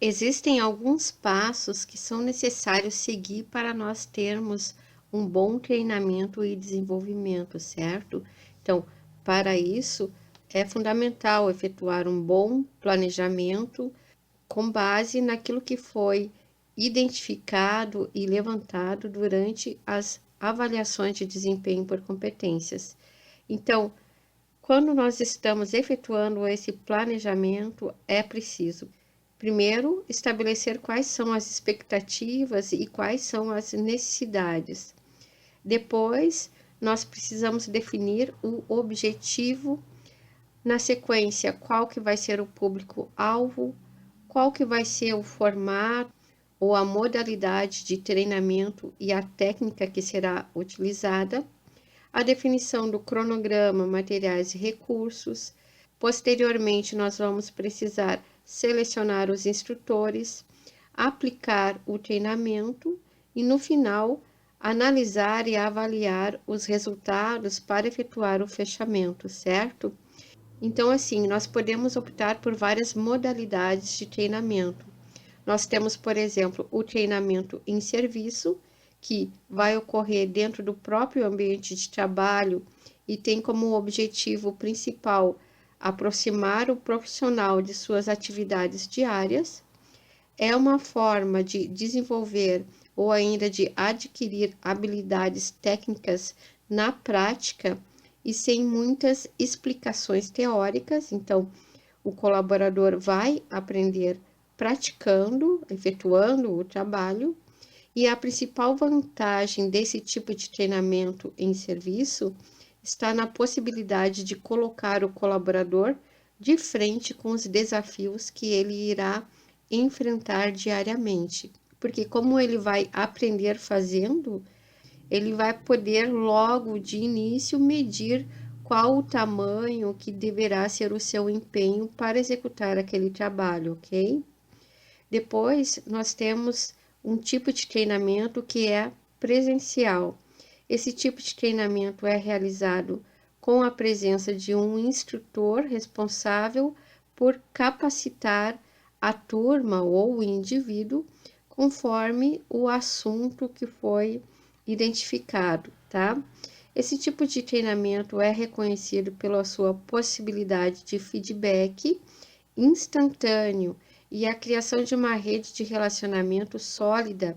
Existem alguns passos que são necessários seguir para nós termos um bom treinamento e desenvolvimento, certo? Então, para isso, é fundamental efetuar um bom planejamento com base naquilo que foi identificado e levantado durante as avaliações de desempenho por competências. Então, quando nós estamos efetuando esse planejamento, é preciso, primeiro, estabelecer quais são as expectativas e quais são as necessidades. Depois, nós precisamos definir o objetivo. Na sequência, qual que vai ser o público-alvo, qual que vai ser o formato ou a modalidade de treinamento e a técnica que será utilizada, a definição do cronograma, materiais e recursos. Posteriormente, nós vamos precisar selecionar os instrutores, aplicar o treinamento e, no final, analisar e avaliar os resultados para efetuar o fechamento, certo? Então, assim, nós podemos optar por várias modalidades de treinamento. Nós temos, por exemplo, o treinamento em serviço, que vai ocorrer dentro do próprio ambiente de trabalho e tem como objetivo principal aproximar o profissional de suas atividades diárias. É uma forma de desenvolver ou ainda de adquirir habilidades técnicas na prática e sem muitas explicações teóricas. Então, o colaborador vai aprender praticando, efetuando o trabalho, e a principal vantagem desse tipo de treinamento em serviço está na possibilidade de colocar o colaborador de frente com os desafios que ele irá enfrentar diariamente. Porque, como ele vai aprender fazendo, ele vai poder logo de início medir qual o tamanho que deverá ser o seu empenho para executar aquele trabalho, ok? Depois, nós temos um tipo de treinamento que é presencial. Esse tipo de treinamento é realizado com a presença de um instrutor responsável por capacitar a turma ou o indivíduo conforme o assunto que foi identificado, tá? Esse tipo de treinamento é reconhecido pela sua possibilidade de feedback instantâneo e a criação de uma rede de relacionamento sólida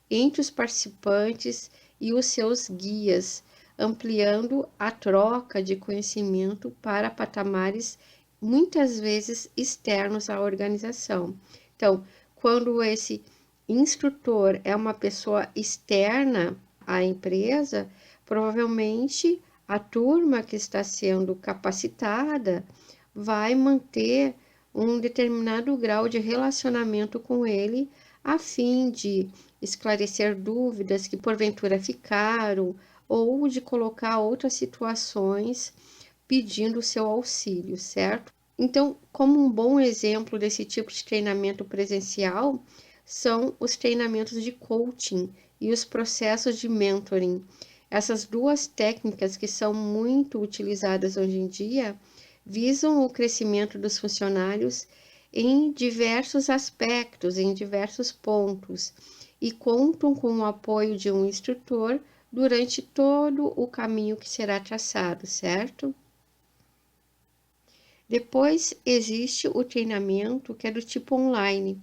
entre os participantes e os seus guias, ampliando a troca de conhecimento para patamares muitas vezes externos à organização. Então, quando esse instrutor é uma pessoa externa à empresa, provavelmente a turma que está sendo capacitada vai manter um determinado grau de relacionamento com ele, a fim de esclarecer dúvidas que porventura ficaram ou de colocar outras situações pedindo seu auxílio, certo? Então, como um bom exemplo desse tipo de treinamento presencial, são os treinamentos de coaching e os processos de mentoring. Essas duas técnicas que são muito utilizadas hoje em dia visam o crescimento dos funcionários em diversos aspectos, em diversos pontos, e contam com o apoio de um instrutor durante todo o caminho que será traçado, certo? Depois existe o treinamento que é do tipo online.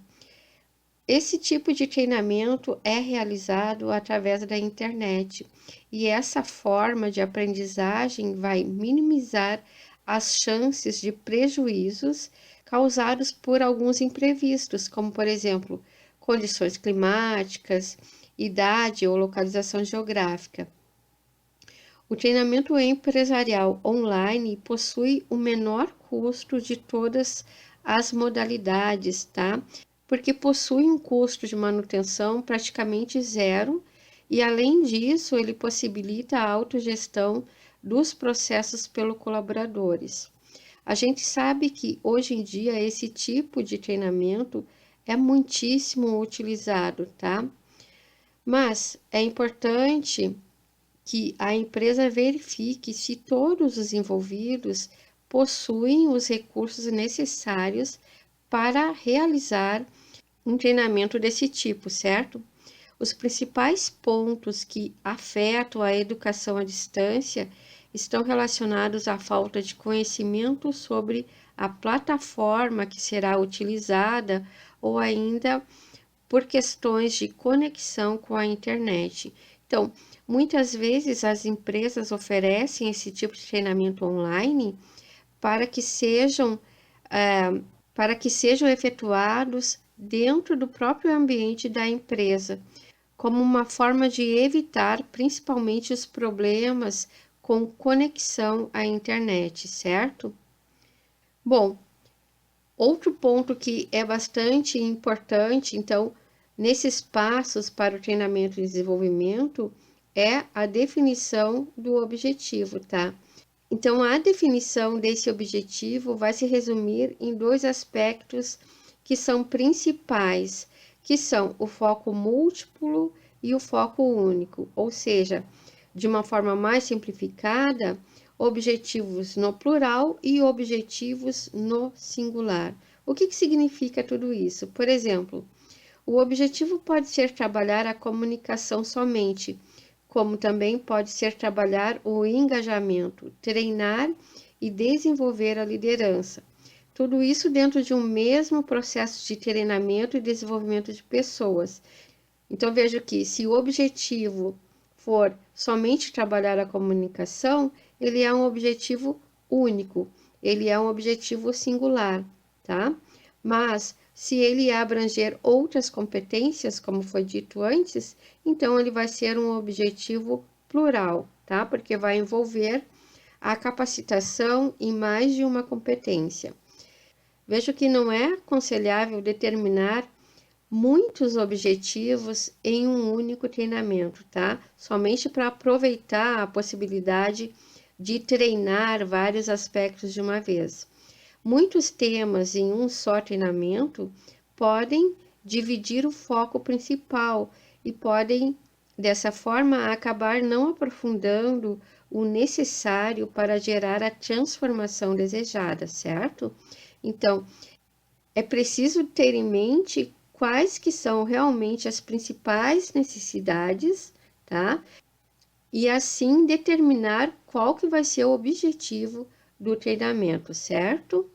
Esse tipo de treinamento é realizado através da internet e essa forma de aprendizagem vai minimizar as chances de prejuízos causados por alguns imprevistos, como, por exemplo, condições climáticas, idade ou localização geográfica. O treinamento empresarial online possui o menor custo de todas as modalidades, tá? Porque possui um custo de manutenção praticamente zero e, além disso, ele possibilita a autogestão dos processos pelos colaboradores. A gente sabe que hoje em dia esse tipo de treinamento é muitíssimo utilizado, tá? Mas é importante que a empresa verifique se todos os envolvidos possuem os recursos necessários para realizar um treinamento desse tipo, certo? Os principais pontos que afetam a educação à distância estão relacionados à falta de conhecimento sobre a plataforma que será utilizada ou ainda por questões de conexão com a internet. Então, muitas vezes as empresas oferecem esse tipo de treinamento online para que sejam, para que sejam efetuados dentro do próprio ambiente da empresa, como uma forma de evitar principalmente os problemas com conexão à internet, certo? Bom, outro ponto que é bastante importante, então, nesses passos para o treinamento e desenvolvimento, é a definição do objetivo, tá? Então, a definição desse objetivo vai se resumir em dois aspectos que são principais, que são o foco múltiplo e o foco único, ou seja, de uma forma mais simplificada, objetivos no plural e objetivos no singular. O que significa tudo isso? Por exemplo, o objetivo pode ser trabalhar a comunicação somente, como também pode ser trabalhar o engajamento, treinar e desenvolver a liderança. Tudo isso dentro de um mesmo processo de treinamento e desenvolvimento de pessoas. Então, vejo que se o objetivo for somente trabalhar a comunicação, ele é um objetivo único, ele é um objetivo singular, tá? Mas se ele abranger outras competências, como foi dito antes, então ele vai ser um objetivo plural, tá? Porque vai envolver a capacitação em mais de uma competência. Vejo que não é aconselhável determinar muitos objetivos em um único treinamento, tá? Somente para aproveitar a possibilidade de treinar vários aspectos de uma vez. Muitos temas em um só treinamento podem dividir o foco principal e podem, dessa forma, acabar não aprofundando o necessário para gerar a transformação desejada, certo? Então, é preciso ter em mente quais que são realmente as principais necessidades, tá? E assim determinar qual que vai ser o objetivo do treinamento, certo?